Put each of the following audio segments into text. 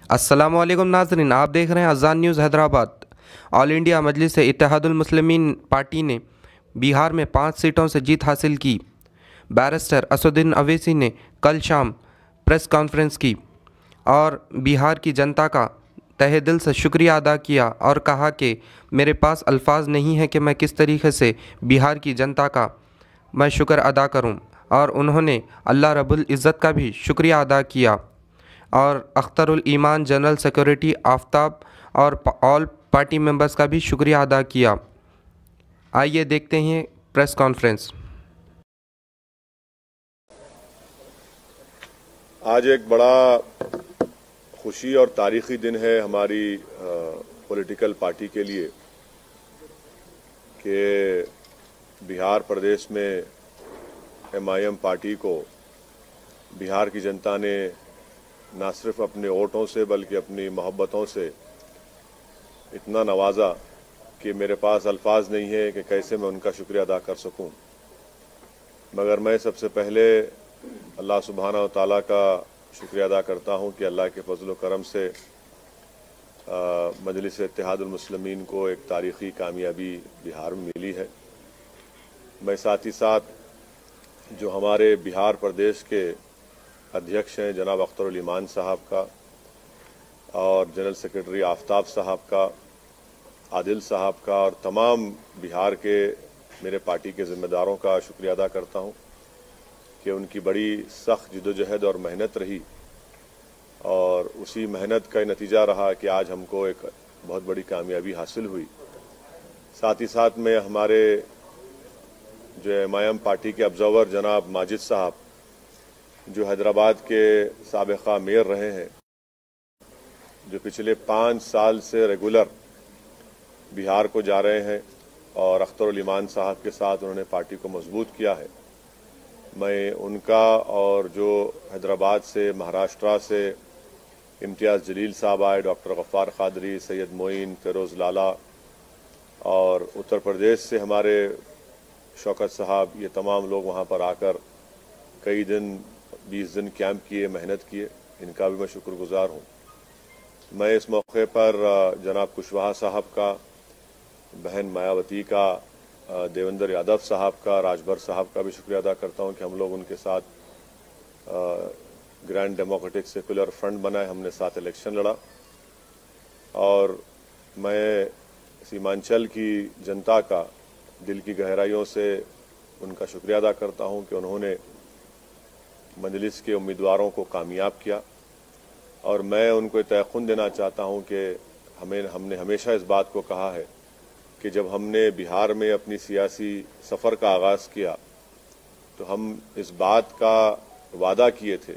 अस्सलामुअलैकुम नाज़रीन, आप देख रहे हैं अज़ान न्यूज़ हैदराबाद। ऑल इंडिया मजलिस इत्तेहादुल मुस्लिमीन पार्टी ने बिहार में 5 सीटों से जीत हासिल की। बैरिस्टर असदुद्दीन अवैसी ने कल शाम प्रेस कॉन्फ्रेंस की और बिहार की जनता का तहे दिल से शुक्रिया अदा किया और कहा कि मेरे पास अल्फाज नहीं है कि मैं किस तरीके से बिहार की जनता का मैं शुक्र अदा करूं। और उन्होंने अल्लाह रब्बुल इज़्ज़त का भी शुक्रिया अदा किया और अख्तरुल ईमान जनरल सिक्योरिटी आफ्ताब और ऑल पार्टी मेंबर्स का भी शुक्रिया अदा किया। आइए देखते हैं प्रेस कॉन्फ्रेंस। आज एक बड़ा खुशी और तारीखी दिन है हमारी पॉलिटिकल पार्टी के लिए कि बिहार प्रदेश में MIM पार्टी को बिहार की जनता ने न सिर्फ अपने वोटों से बल्कि अपनी मोहब्बतों से इतना नवाजा कि मेरे पास अल्फाज नहीं है कि कैसे मैं उनका शुक्रिया अदा कर सकूं। मगर मैं सबसे पहले अल्लाह सुब्हाना व तआला का शुक्रिया अदा करता हूं कि अल्लाह के फजल व करम से मजलिस इत्तेहादुल मुस्लिमीन को एक तारीखी कामयाबी बिहार में मिली है। मैं साथ ही साथ जो हमारे बिहार प्रदेश के अध्यक्ष हैं जनाब अख्तरुल ईमान साहब का और जनरल सेक्रेटरी आफ्ताब साहब का, आदिल साहब का और तमाम बिहार के मेरे पार्टी के जिम्मेदारों का शुक्रिया अदा करता हूं कि उनकी बड़ी सख्त जिद्दोजहद और मेहनत रही और उसी मेहनत का नतीजा रहा कि आज हमको एक बहुत बड़ी कामयाबी हासिल हुई। साथ ही साथ में हमारे जो MIM पार्टी के ऑब्जर्वर जनाब माजिद साहब जो हैदराबाद के साबिका मेयर रहे हैं, जो पिछले 5 साल से रेगुलर बिहार को जा रहे हैं और अख्तरुल ईमान साहब के साथ उन्होंने पार्टी को मजबूत किया है, मैं उनका और जो हैदराबाद से महाराष्ट्र से इम्तियाज़ जलील साहब आए, डॉक्टर गफ्फार कादरी, सैयद मोइन, फिरोज़ लाला और उत्तर प्रदेश से हमारे शौकत साहब, ये तमाम लोग वहाँ पर आकर कई दिन 20 दिन कैंप किए, मेहनत किए, इनका भी मैं शुक्रगुजार हूँ। मैं इस मौके पर जनाब कुशवाहा साहब का, बहन मायावती का, देवेंद्र यादव साहब का, राजभर साहब का भी शुक्रिया अदा करता हूं कि हम लोग उनके साथ ग्रैंड डेमोक्रेटिक सेकुलर फ्रंट बनाए, हमने साथ इलेक्शन लड़ा। और मैं सीमांचल की जनता का दिल की गहराइयों से उनका शुक्रिया अदा करता हूं कि उन्होंने मजलिस के उम्मीदवारों को कामयाब किया और मैं उनको तयक़ुन देना चाहता हूं कि हमने हमेशा इस बात को कहा है कि जब हमने बिहार में अपनी सियासी सफ़र का आगाज़ किया तो हम इस बात का वादा किए थे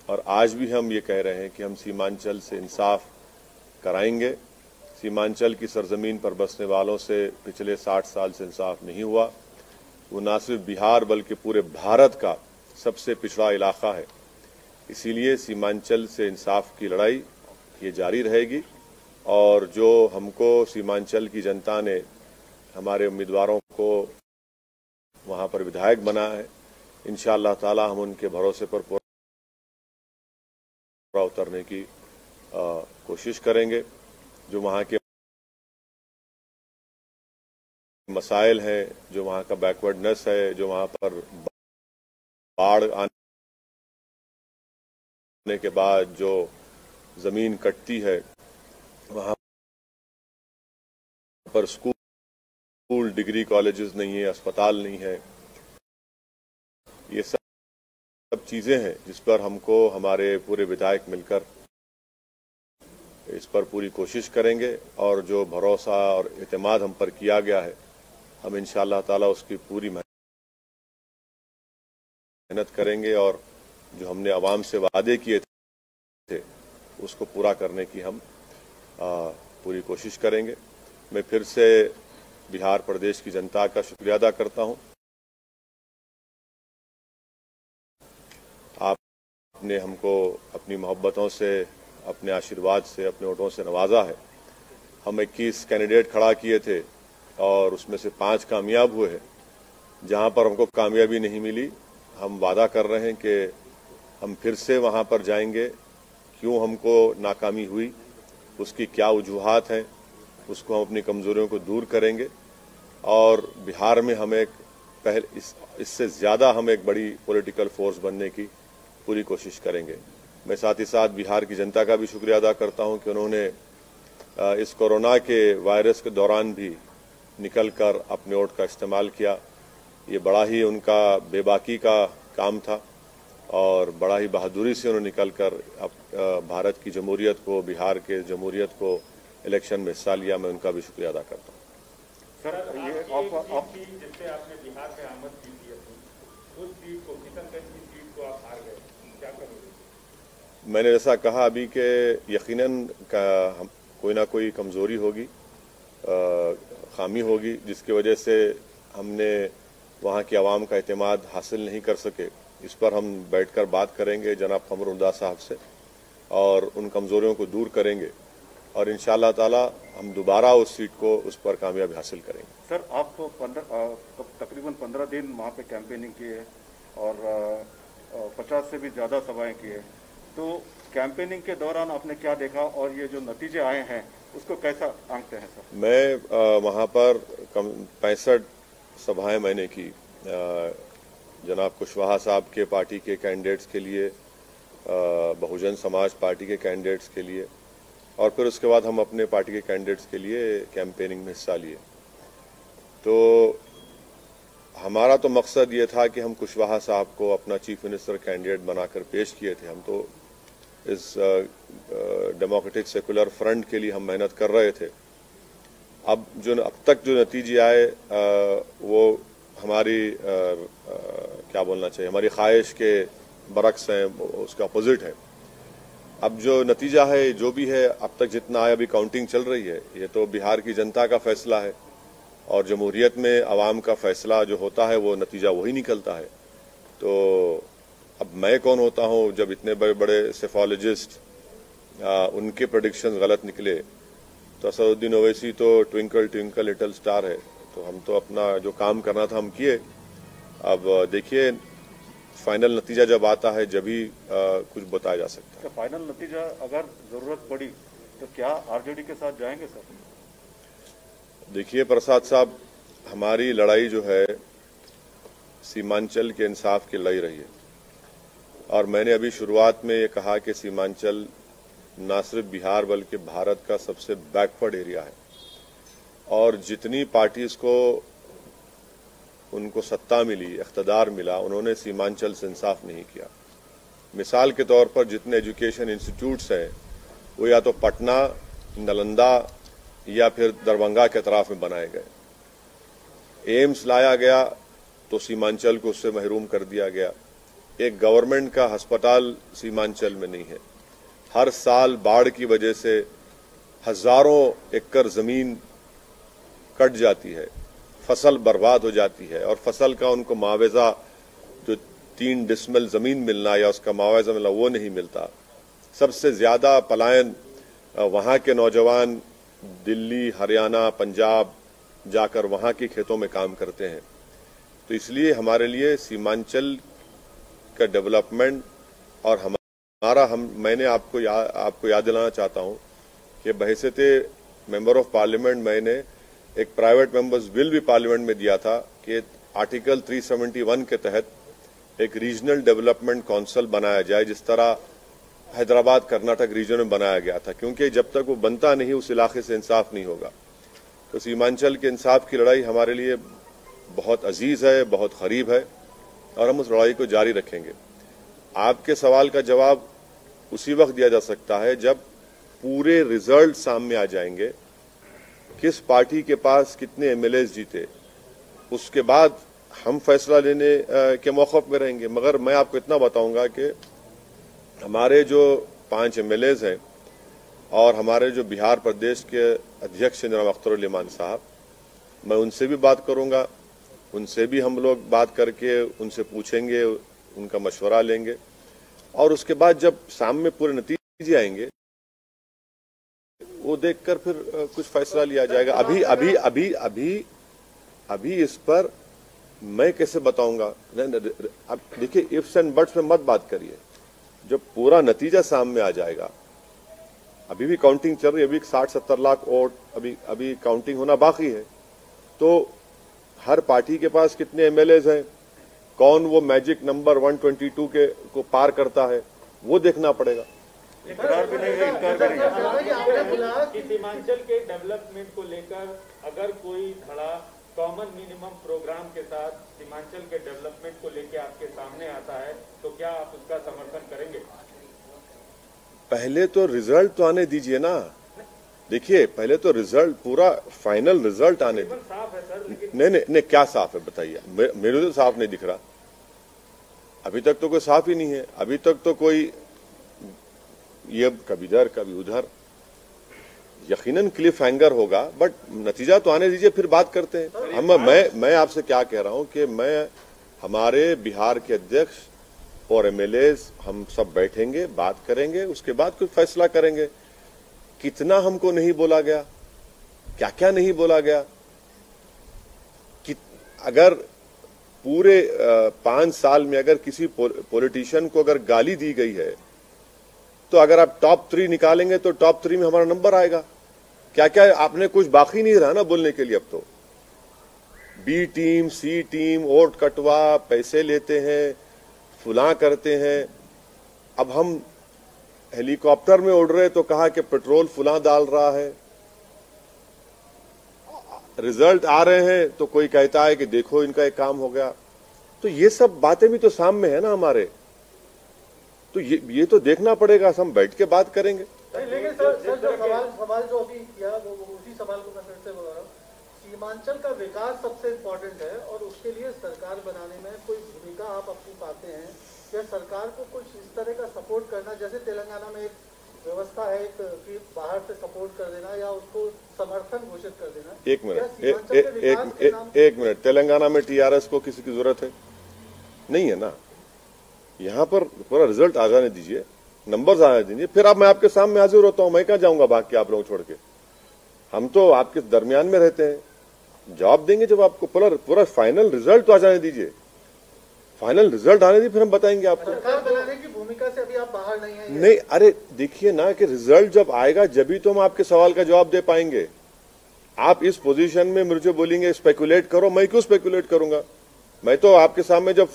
और आज भी हम ये कह रहे हैं कि हम सीमांचल से इंसाफ कराएंगे। सीमांचल की सरजमीन पर बसने वालों से पिछले 60 साल से इंसाफ नहीं हुआ। वो न सिर्फ बिहार बल्कि पूरे भारत का सबसे पिछड़ा इलाका है, इसीलिए सीमांचल से इंसाफ की लड़ाई ये जारी रहेगी। और जो हमको सीमांचल की जनता ने हमारे उम्मीदवारों को वहां पर विधायक बना है, इंशाअल्लाह ताला हम उनके भरोसे पर पूरा उतरने की कोशिश करेंगे। जो वहां के मसाइल हैं, जो वहां का बैकवर्डनेस है, जो वहां पर बाढ़ आने के बाद जो जमीन कटती है, वहां पर स्कूल, डिग्री कॉलेजेस नहीं है, अस्पताल नहीं है, ये सब चीजें हैं जिस पर हमको हमारे पूरे विधायक मिलकर इस पर पूरी कोशिश करेंगे और जो भरोसा और एतमाद हम पर किया गया है, हम इंशाअल्लाह ताला उसकी पूरी मेहनत करेंगे और जो हमने आवाम से वादे किए थे उसको पूरा करने की हम पूरी कोशिश करेंगे। मैं फिर से बिहार प्रदेश की जनता का शुक्रिया अदा करता हूं। आपने हमको अपनी मोहब्बतों से, अपने आशीर्वाद से, अपने वोटों से नवाजा है। हम 21 कैंडिडेट खड़ा किए थे और उसमें से 5 कामयाब हुए हैं। जहां पर हमको कामयाबी नहीं मिली, हम वादा कर रहे हैं कि हम फिर से वहां पर जाएंगे, क्यों हमको नाकामी हुई, उसकी क्या वजूहात हैं, उसको हम अपनी कमजोरियों को दूर करेंगे और बिहार में हम एक इससे ज्यादा हम एक बड़ी पॉलिटिकल फोर्स बनने की पूरी कोशिश करेंगे। मैं साथ ही साथ बिहार की जनता का भी शुक्रिया अदा करता हूं कि उन्होंने इस कोरोना के वायरस के दौरान भी निकलकर अपने वोट का इस्तेमाल किया। ये बड़ा ही उनका बेबाकी का काम था और बड़ा ही बहादुरी से उन्होंने निकलकर भारत की जमहूरियत को, बिहार के जमहूरियत को इलेक्शन में हिस्सा लिया। मैं उनका भी शुक्रिया अदा करता हूँ। सर, ये जिससे आपने बिहार में आमद की थी अपनी, उस सीट को, किशनगंज की सीट को आप हार गए, क्या करोगे? मैंने जैसा कहा अभी कि यकीनन कोई ना कोई कमजोरी होगी, खामी होगी, जिसकी वजह से हमने वहाँ की आवाम का एतमाद हासिल नहीं कर सके। इस पर हम बैठकर बात करेंगे जनाब कमरुद्दीन साहब से और उन कमजोरियों को दूर करेंगे और इंशाअल्लाह ताला हम दोबारा उस सीट को, उस पर कामयाबी हासिल करेंगे। सर, आप तकरीबन 15 दिन वहाँ पे कैंपेनिंग की है और 50 से भी ज्यादा सभाएं की है, तो कैंपेनिंग के दौरान आपने क्या देखा और ये जो नतीजे आए हैं उसको कैसा आंकते हैं सर? मैं वहाँ पर 65 सभाएं मैंने की जनाब कुशवाहा साहब के पार्टी के कैंडिडेट्स के लिए, बहुजन समाज पार्टी के कैंडिडेट्स के लिए और फिर उसके बाद हम अपने पार्टी के कैंडिडेट्स के लिए कैंपेनिंग में हिस्सा लिए। तो हमारा तो मकसद ये था कि हम कुशवाहा साहब को अपना चीफ मिनिस्टर कैंडिडेट बनाकर पेश किए थे। हम तो इस डेमोक्रेटिक सेकुलर फ्रंट के लिए हम मेहनत कर रहे थे। अब तक जो नतीजे आए वो हमारी क्या बोलना चाहिए, हमारी ख्वाहिश के बरक्स हैं, उसका अपोजिट है। अब जो नतीजा है, जो भी है, अब तक जितना आया, अभी काउंटिंग चल रही है, ये तो बिहार की जनता का फैसला है और जमहूरियत में आवाम का फैसला जो होता है वो नतीजा वही निकलता है। तो अब मैं कौन होता हूं जब इतने बड़े बड़े सेफोलॉजिस्ट उनके प्रेडिक्शंस गलत निकले। तो असदुद्दीन ओवैसी तो ट्विंकल ट्विंकल लिटिल स्टार है। तो हम तो अपना जो काम करना था हम किए। अब देखिए फाइनल नतीजा जब आता है जब ही कुछ बताया जा सकता है। तो फाइनल नतीजा अगर जरूरत पड़ी तो क्या आरजेडी के साथ जाएंगे सर? देखिए प्रसाद साहब, हमारी लड़ाई जो है सीमांचल के इंसाफ की लड़ाई रही है और मैंने अभी शुरुआत में ये कहा कि सीमांचल न सिर्फ बिहार बल्कि भारत का सबसे बैकवर्ड एरिया है और जितनी पार्टीज को उनको सत्ता मिली, इख्तदार मिला, उन्होंने सीमांचल से इंसाफ नहीं किया। मिसाल के तौर पर जितने एजुकेशन इंस्टीट्यूट्स हैं वो या तो पटना, नालंदा या फिर दरभंगा के अतराफ में बनाए गए। एम्स लाया गया तो सीमांचल को उससे महरूम कर दिया गया। एक गवर्नमेंट का अस्पताल सीमांचल में नहीं है। हर साल बाढ़ की वजह से हजारों एकड़ जमीन कट जाती है, फसल बर्बाद हो जाती है और फसल का उनको मुआवजा, जो 3 डिसमिल जमीन मिलना या उसका मुआवजा मिलना, वो नहीं मिलता। सबसे ज्यादा पलायन वहां के नौजवान दिल्ली, हरियाणा, पंजाब जाकर वहां के खेतों में काम करते हैं। तो इसलिए हमारे लिए सीमांचल का डेवलपमेंट और मैंने आपको याद दिलाना चाहता हूं कि बहैसियते मेंबर ऑफ पार्लियामेंट मैंने एक प्राइवेट मेंबर्स बिल भी पार्लियामेंट में दिया था कि आर्टिकल 371 के तहत एक रीजनल डेवलपमेंट काउंसिल बनाया जाए, जिस तरह हैदराबाद कर्नाटक रीजन में बनाया गया था, क्योंकि जब तक वो बनता नहीं उस इलाके से इंसाफ नहीं होगा। तो सीमांचल के इंसाफ की लड़ाई हमारे लिए बहुत अजीज है, बहुत करीब है और हम उस लड़ाई को जारी रखेंगे। आपके सवाल का जवाब उसी वक्त दिया जा सकता है जब पूरे रिजल्ट सामने आ जाएंगे, किस पार्टी के पास कितने एमएलएस जीते, उसके बाद हम फैसला लेने के मौक़िफ़ में रहेंगे। मगर मैं आपको इतना बताऊंगा कि हमारे जो 5 एमएलएस हैं और हमारे जो बिहार प्रदेश के अध्यक्ष जनाब अख्तर इमान साहब, मैं उनसे भी बात करूंगा, उनसे भी हम लोग बात करके उनसे पूछेंगे, उनका मशवरा लेंगे और उसके बाद जब सामने पूरे नतीजे आएंगे वो देखकर फिर कुछ फैसला लिया जाएगा। अभी इस पर मैं कैसे बताऊंगा? अब देखिए, इफ्स एंड बट्स में मत बात करिए। जब पूरा नतीजा सामने आ जाएगा, अभी भी काउंटिंग चल रही है, अभी 60-70 लाख वोट अभी काउंटिंग होना बाकी है, तो हर पार्टी के पास कितने एमएलएज हैं, कौन वो मैजिक नंबर 122 को पार करता है, वो देखना पड़ेगा। इकरार भी नहीं है, इनकार भी नहीं है कि सीमांचल के डेवलपमेंट को लेकर अगर कोई खड़ा कॉमन मिनिमम प्रोग्राम के साथ सीमांचल के डेवलपमेंट को लेकर आपके सामने आता है तो क्या आप उसका समर्थन करेंगे? पहले तो रिजल्ट तो आने दीजिए ना। देखिए, पहले तो रिजल्ट, पूरा फाइनल रिजल्ट आने दीजिए। साफ है सर, लेकिन नहीं, क्या साफ है बताइए? मेरे तो साफ नहीं दिख रहा, अभी तक तो कोई साफ ही नहीं है। अभी तक तो कोई ये कभी इधर कभी उधर, यकीनन क्लिफ हैंगर होगा, बट नतीजा तो आने दीजिए, फिर बात करते हैं। मैं आपसे क्या कह रहा हूं कि मैं, हमारे बिहार के अध्यक्ष और एमएलएज हम सब बैठेंगे, बात करेंगे, उसके बाद कुछ फैसला करेंगे। कितना हमको नहीं बोला गया, क्या क्या नहीं बोला गया, कि अगर पूरे 5 साल में अगर किसी पॉलिटिशियन को अगर गाली दी गई है, तो अगर आप टॉप 3 निकालेंगे तो टॉप 3 में हमारा नंबर आएगा। क्या क्या आपने कुछ बाकी नहीं रहा ना बोलने के लिए। अब तो बी टीम, सी टीम, वोट कटवा, पैसे लेते हैं, फुला करते हैं। अब हम हेलीकॉप्टर में उड़ रहे तो कहा कि पेट्रोल फुला डाल रहा है, रिजल्ट आ रहे हैं तो कोई कहता है कि देखो इनका एक काम हो गया। तो ये सब बातें भी तो सामने है ना हमारे, तो ये तो देखना पड़ेगा। हम बैठ के बात करेंगे। लेकिन सर जो सवाल जो अभी किया वो उसी सवाल को मैं फिर से बोल रहा हूँ। सीमांचल का विकास सबसे इम्पोर्टेंट है और उसके लिए सरकार बनाने में कोई भूमिका आप अपनी पाते हैं या सरकार को कुछ इस तरह का सपोर्ट करना, जैसे तेलंगाना में एक व्यवस्था है कि बाहर से सपोर्ट कर देना या उसको समर्थन घोषित कर देना। एक मिनट, तेलंगाना में टीआरएस को किसी की जरूरत है? नहीं है ना। यहाँ पर पूरा रिजल्ट आ जाने दीजिए, नंबर्स आने दीजिए, फिर अब मैं आपके सामने हाजिर होता हूं। मैं कहाँ जाऊंगा भाग के आप लोग छोड़ के? हम तो आपके दरमियान में रहते हैं, जवाब देंगे जब आपको पूरा फाइनल रिजल्ट तो आ जाने दीजिए। फाइनल रिजल्ट आने दीजिए, फिर हम बताएंगे आपको। सरकार बनाने की भूमिका से अभी आप बाहर नहीं हैं। नहीं, अरे देखिए ना कि रिजल्ट जब आएगा जब तो हम आपके सवाल का जवाब दे पाएंगे। आप इस पोजीशन में मुझे बोलेंगे स्पेकुलेट करो, मैं क्यों स्पेकुलेट करूंगा? मैं तो आपके सामने जब